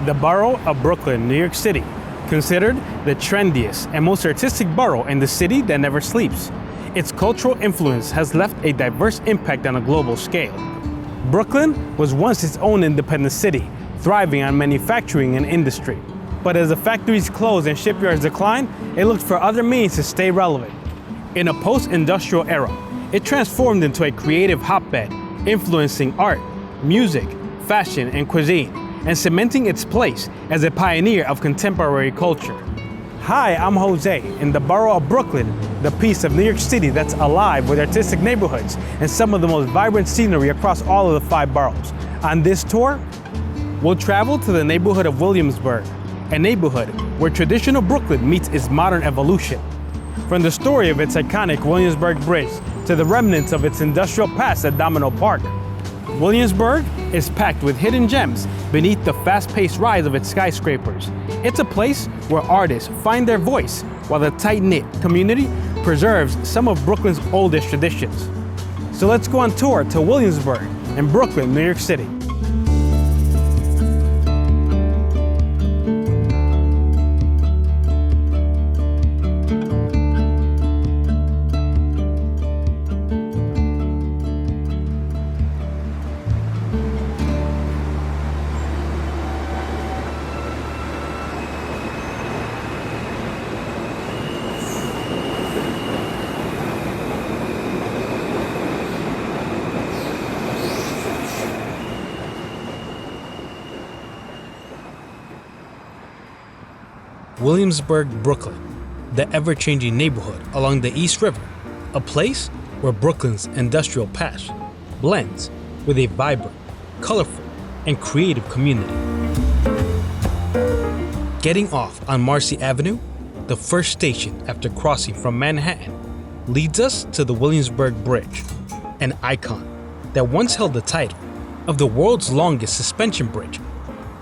the borough of Brooklyn, New York City, considered the trendiest and most artistic borough in the city that never sleeps. Its cultural influence has left a diverse impact on a global scale. Brooklyn was once its own independent city, thriving on manufacturing and industry. But as the factories closed and shipyards declined, it looked for other means to stay relevant. In a post-industrial era, it transformed into a creative hotbed, influencing art, music, fashion, and cuisine, and cementing its place as a pioneer of contemporary culture. Hi, I'm Jose, in the borough of Brooklyn, the piece of New York City that's alive with artistic neighborhoods and some of the most vibrant scenery across all of the 5 boroughs. On this tour, we'll travel to the neighborhood of Williamsburg, a neighborhood where traditional Brooklyn meets its modern evolution. From the story of its iconic Williamsburg Bridge to the remnants of its industrial past at Domino Park, Williamsburg is packed with hidden gems beneath the fast-paced rise of its skyscrapers. It's a place where artists find their voice while the tight-knit community preserves some of Brooklyn's oldest traditions. So let's go on tour to Williamsburg in Brooklyn, New York City. Williamsburg, Brooklyn, the ever-changing neighborhood along the East River, a place where Brooklyn's industrial past blends with a vibrant, colorful, and creative community. Getting off on Marcy Avenue, the first station after crossing from Manhattan, leads us to the Williamsburg Bridge, an icon that once held the title of the world's longest suspension bridge.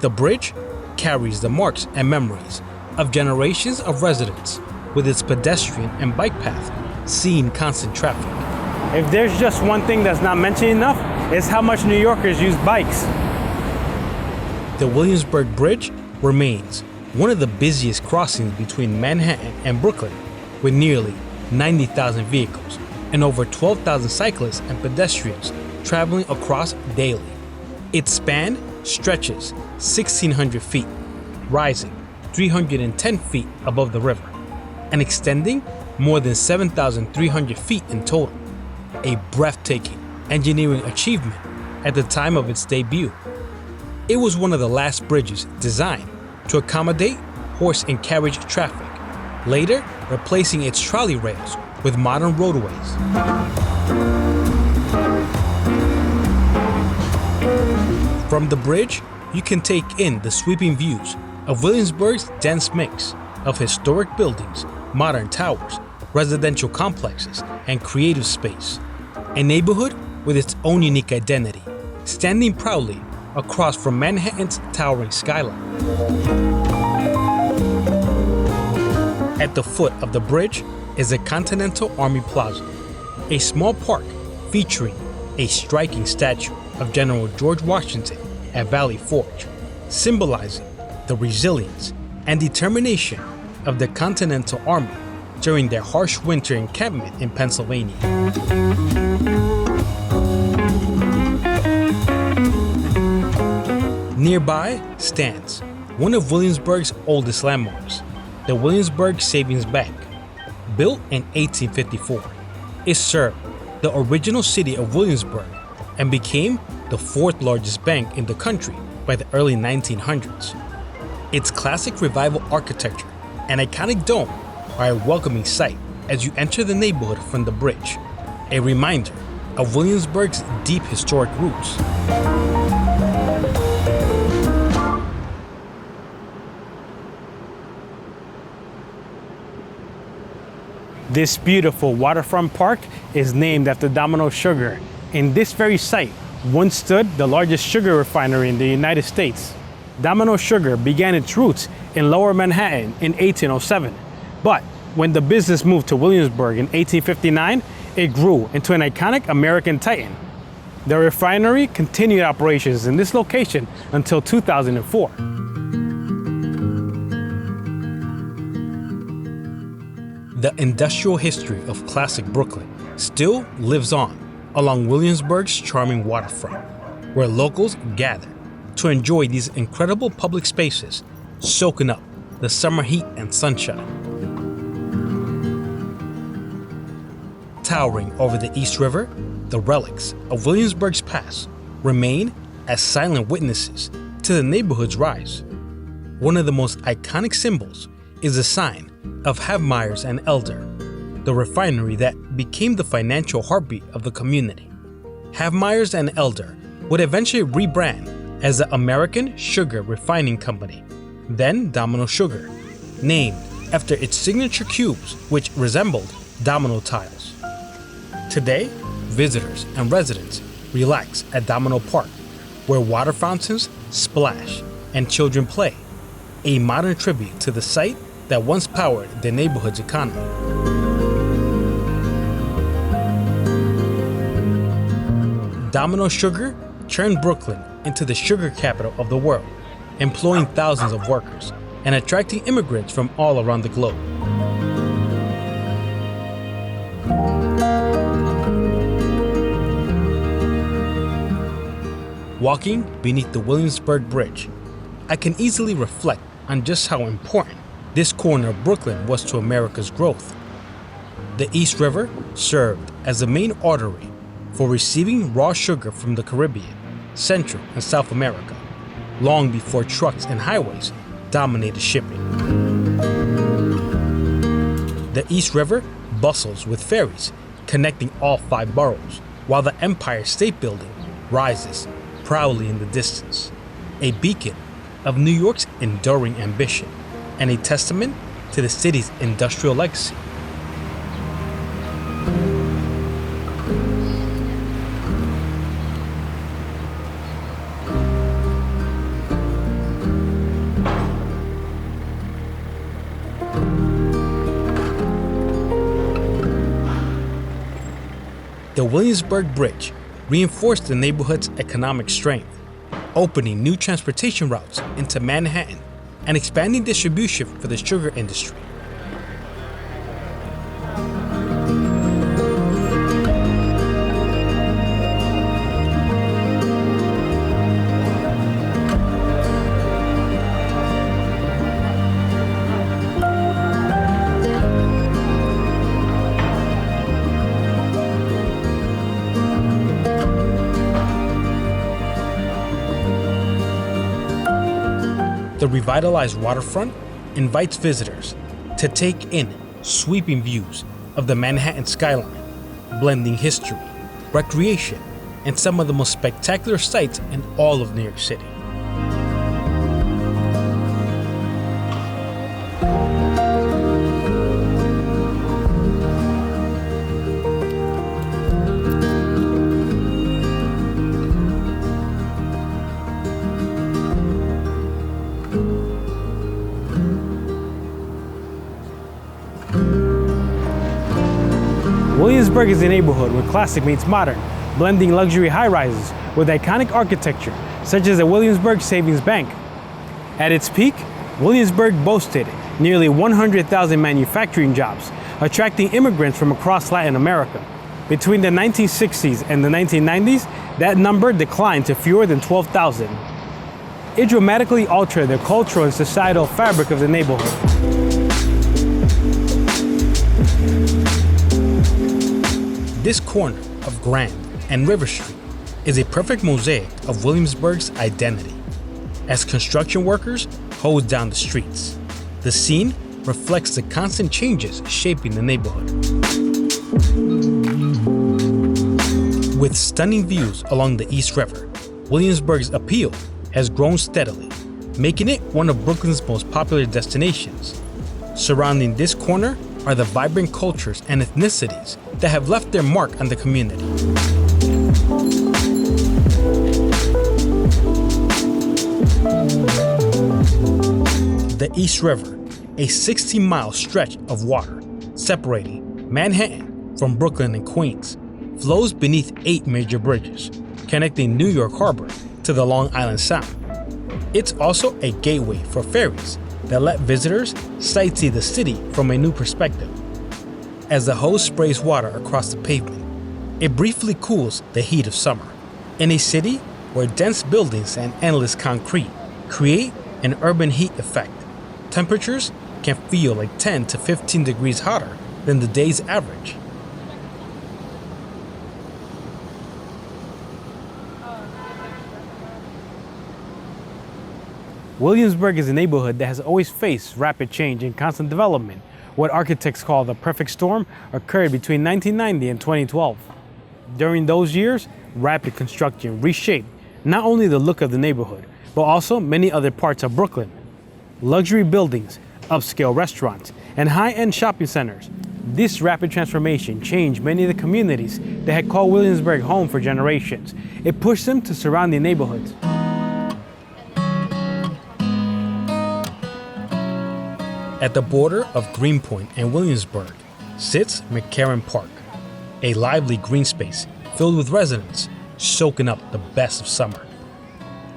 The bridge carries the marks and memories of generations of residents, with its pedestrian and bike path seeing constant traffic. If there's just one thing that's not mentioned enough, it's how much New Yorkers use bikes. The Williamsburg Bridge remains one of the busiest crossings between Manhattan and Brooklyn, with nearly 90,000 vehicles and over 12,000 cyclists and pedestrians traveling across daily. Its span stretches 1,600 feet, rising 310 feet above the river, and extending more than 7,300 feet in total, a breathtaking engineering achievement at the time of its debut. It was one of the last bridges designed to accommodate horse and carriage traffic, later replacing its trolley rails with modern roadways. From the bridge, you can take in the sweeping views of Williamsburg's dense mix of historic buildings, modern towers, residential complexes, and creative space. A neighborhood with its own unique identity, standing proudly across from Manhattan's towering skyline. At the foot of the bridge is the Continental Army Plaza, a small park featuring a striking statue of General George Washington at Valley Forge, symbolizing the resilience and determination of the Continental Army during their harsh winter encampment in Pennsylvania. Nearby stands one of Williamsburg's oldest landmarks, the Williamsburg Savings Bank. Built in 1854, it served the original city of Williamsburg and became the 4th largest bank in the country by the early 1900s. Its classic revival architecture and iconic dome are a welcoming sight as you enter the neighborhood from the bridge, a reminder of Williamsburg's deep historic roots. This beautiful waterfront park is named after Domino sugar. In this very site once stood the largest sugar refinery in the United States. Domino Sugar began its roots in Lower Manhattan in 1807, but when the business moved to Williamsburg in 1859, it grew into an iconic American titan. The refinery continued operations in this location until 2004. The industrial history of classic Brooklyn still lives on along Williamsburg's charming waterfront, where locals gather to enjoy these incredible public spaces, soaking up the summer heat and sunshine. Towering over the East River, the relics of Williamsburg's past remain as silent witnesses to the neighborhood's rise. One of the most iconic symbols is the sign of Havmeyer's and Elder, the refinery that became the financial heartbeat of the community. Havmeyer's and Elder would eventually rebrand as the American Sugar Refining Company, then Domino Sugar, named after its signature cubes which resembled domino tiles. Today, visitors and residents relax at Domino Park, where water fountains splash and children play, a modern tribute to the site that once powered the neighborhood's economy. Domino Sugar turned Brooklyn into the sugar capital of the world, employing thousands of workers and attracting immigrants from all around the globe. Walking beneath the Williamsburg Bridge, I can easily reflect on just how important this corner of Brooklyn was to America's growth. The East River served as the main artery for receiving raw sugar from the Caribbean, Central and South America, long before trucks and highways dominated shipping. The East River bustles with ferries connecting all 5 boroughs, while the Empire State Building rises proudly in the distance, a beacon of New York's enduring ambition and a testament to the city's industrial legacy. The Williamsburg Bridge reinforced the neighborhood's economic strength, opening new transportation routes into Manhattan and expanding distribution for the sugar industry. The revitalized waterfront invites visitors to take in sweeping views of the Manhattan skyline, blending history, recreation, and some of the most spectacular sights in all of New York City. Williamsburg is a neighborhood where classic meets modern, blending luxury high-rises with iconic architecture, such as the Williamsburg Savings Bank. At its peak, Williamsburg boasted nearly 100,000 manufacturing jobs, attracting immigrants from across Latin America. Between the 1960s and the 1990s, that number declined to fewer than 12,000. It dramatically altered the cultural and societal fabric of the neighborhood. This corner of Grand and River Street is a perfect mosaic of Williamsburg's identity. As construction workers hose down the streets, the scene reflects the constant changes shaping the neighborhood. With stunning views along the East River, Williamsburg's appeal has grown steadily, making it one of Brooklyn's most popular destinations. Surrounding this corner are the vibrant cultures and ethnicities that have left their mark on the community. The East River, a 16-mile stretch of water separating Manhattan from Brooklyn and Queens, flows beneath 8 major bridges, connecting New York Harbor to the Long Island Sound. It's also a gateway for ferries that let visitors sightsee the city from a new perspective. As the hose sprays water across the pavement, it briefly cools the heat of summer. In a city where dense buildings and endless concrete create an urban heat effect, temperatures can feel like 10 to 15 degrees hotter than the day's average. Williamsburg is a neighborhood that has always faced rapid change and constant development. What architects call the perfect storm occurred between 1990 and 2012. During those years, rapid construction reshaped not only the look of the neighborhood, but also many other parts of Brooklyn. Luxury buildings, upscale restaurants, and high-end shopping centers. This rapid transformation changed many of the communities that had called Williamsburg home for generations. It pushed them to surrounding neighborhoods. At the border of Greenpoint and Williamsburg sits McCarren Park, a lively green space filled with residents soaking up the best of summer.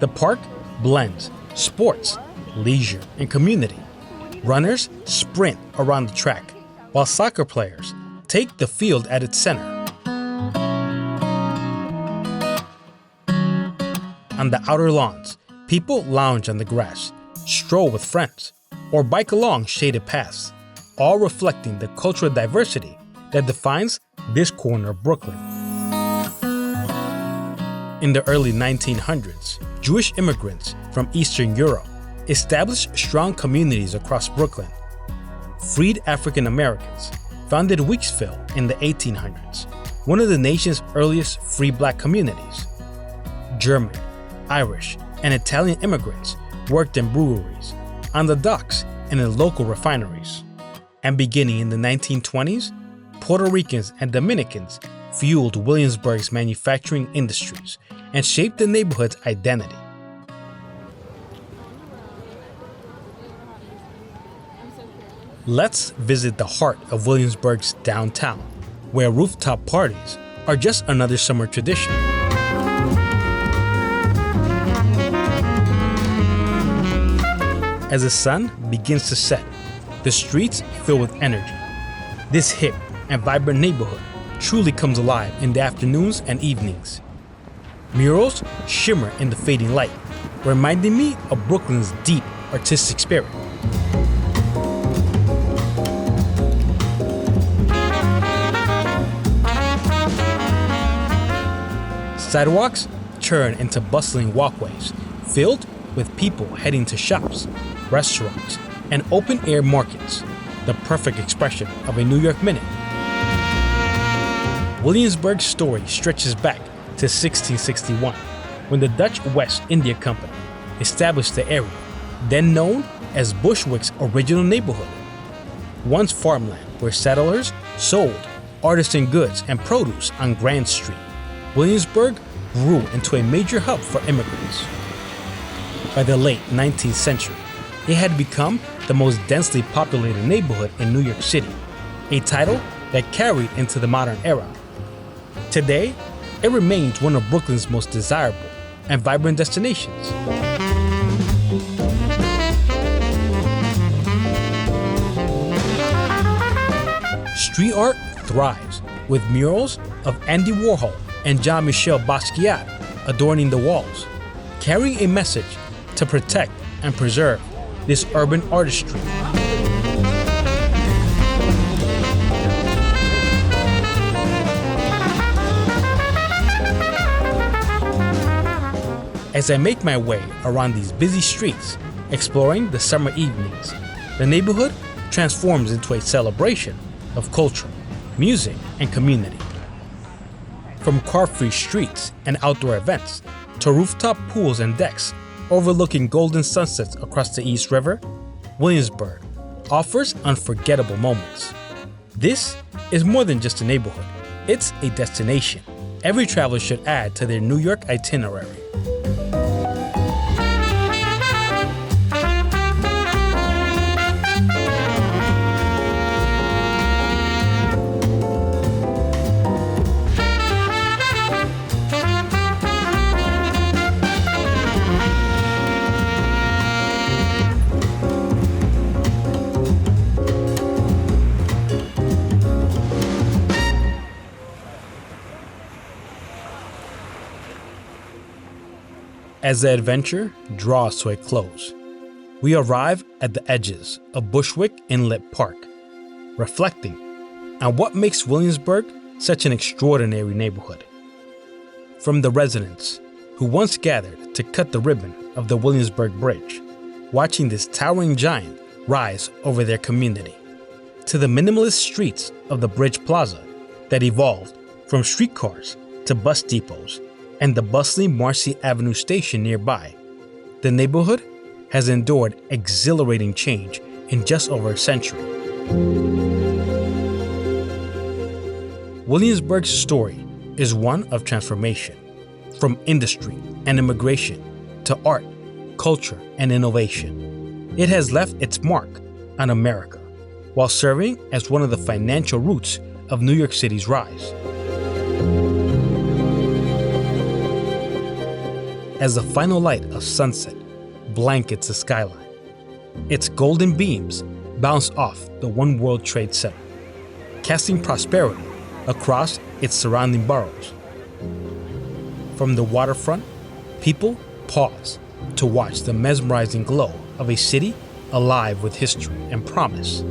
The park blends sports, leisure, and community. Runners sprint around the track, while soccer players take the field at its center. On the outer lawns, people lounge on the grass, stroll with friends, or bike along shaded paths, all reflecting the cultural diversity that defines this corner of Brooklyn. In the early 1900s, Jewish immigrants from Eastern Europe established strong communities across Brooklyn. Freed African Americans founded Weeksville in the 1800s, one of the nation's earliest free black communities. German, Irish, and Italian immigrants worked in breweries, on the docks, and in local refineries. And beginning in the 1920s, Puerto Ricans and Dominicans fueled Williamsburg's manufacturing industries and shaped the neighborhood's identity. Let's visit the heart of Williamsburg's downtown, where rooftop parties are just another summer tradition. As the sun begins to set, the streets fill with energy. This hip and vibrant neighborhood truly comes alive in the afternoons and evenings. Murals shimmer in the fading light, reminding me of Brooklyn's deep artistic spirit. Sidewalks turn into bustling walkways filled with people heading to shops, restaurants, and open-air markets, the perfect expression of a New York minute. Williamsburg's story stretches back to 1661, when the Dutch West India Company established the area, then known as Bushwick's original neighborhood. Once farmland where settlers sold artisan goods and produce on Grand Street, Williamsburg grew into a major hub for immigrants. By the late 19th century, it had become the most densely populated neighborhood in New York City, a title that carried into the modern era. Today, it remains one of Brooklyn's most desirable and vibrant destinations. Street art thrives, with murals of Andy Warhol and Jean-Michel Basquiat adorning the walls, carrying a message to protect and preserve this urban artistry. As I make my way around these busy streets, exploring the summer evenings, the neighborhood transforms into a celebration of culture, music, and community. From car-free streets and outdoor events to rooftop pools and decks overlooking golden sunsets across the East River, Williamsburg offers unforgettable moments. This is more than just a neighborhood, it's a destination every traveler should add to their New York itinerary. As the adventure draws to a close, we arrive at the edges of Bushwick Inlet Park, reflecting on what makes Williamsburg such an extraordinary neighborhood. From the residents who once gathered to cut the ribbon of the Williamsburg Bridge, watching this towering giant rise over their community, to the minimalist streets of the Bridge Plaza that evolved from streetcars to bus depots and the bustling Marcy Avenue station nearby, the neighborhood has endured exhilarating change in just over a century. Williamsburg's story is one of transformation, from industry and immigration to art, culture, and innovation. It has left its mark on America while serving as one of the financial roots of New York City's rise. As the final light of sunset blankets the skyline, its golden beams bounce off the One World Trade Center, casting prosperity across its surrounding boroughs. From the waterfront, people pause to watch the mesmerizing glow of a city alive with history and promise.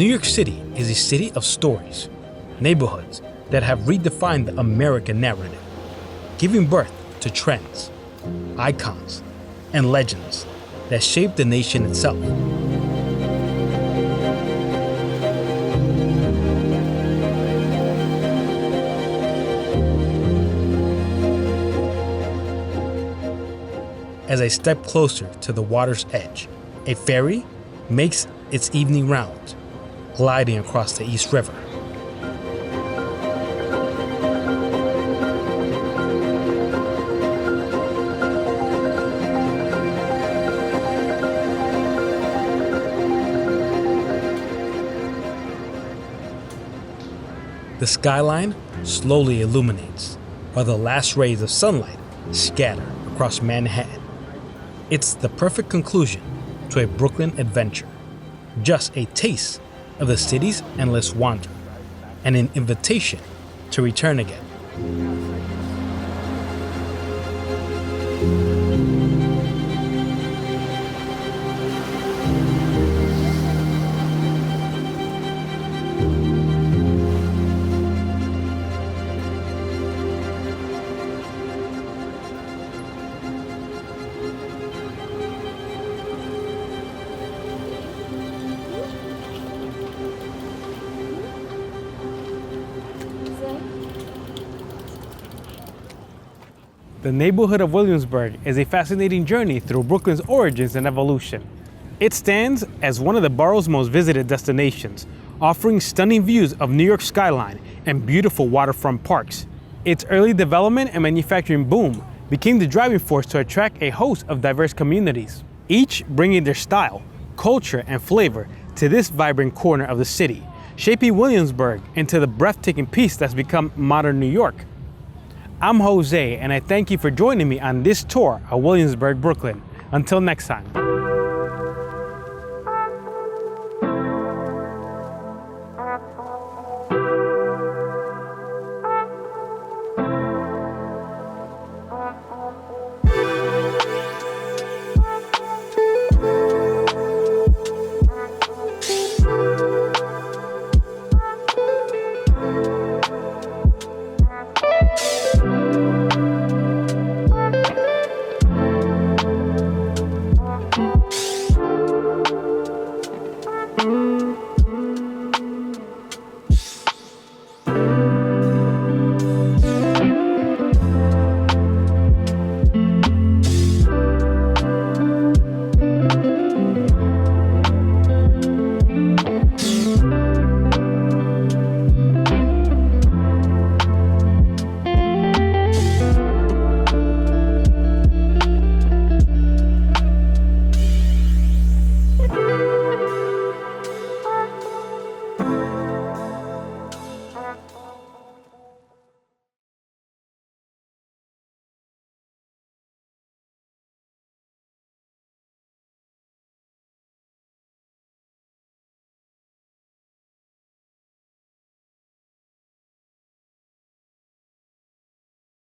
New York City is a city of stories, neighborhoods that have redefined the American narrative, giving birth to trends, icons, and legends that shape the nation itself. As I step closer to the water's edge, a ferry makes its evening rounds, gliding across the East River. The skyline slowly illuminates while the last rays of sunlight scatter across Manhattan. It's the perfect conclusion to a Brooklyn adventure, just a taste of the city's endless wonder, and an invitation to return again. The neighborhood of Williamsburg is a fascinating journey through Brooklyn's origins and evolution. It stands as one of the borough's most visited destinations, offering stunning views of New York's skyline and beautiful waterfront parks. Its early development and manufacturing boom became the driving force to attract a host of diverse communities, each bringing their style, culture, and flavor to this vibrant corner of the city, shaping Williamsburg into the breathtaking piece that's become modern New York. I'm Jose, and I thank you for joining me on this tour of Williamsburg, Brooklyn. Until next time.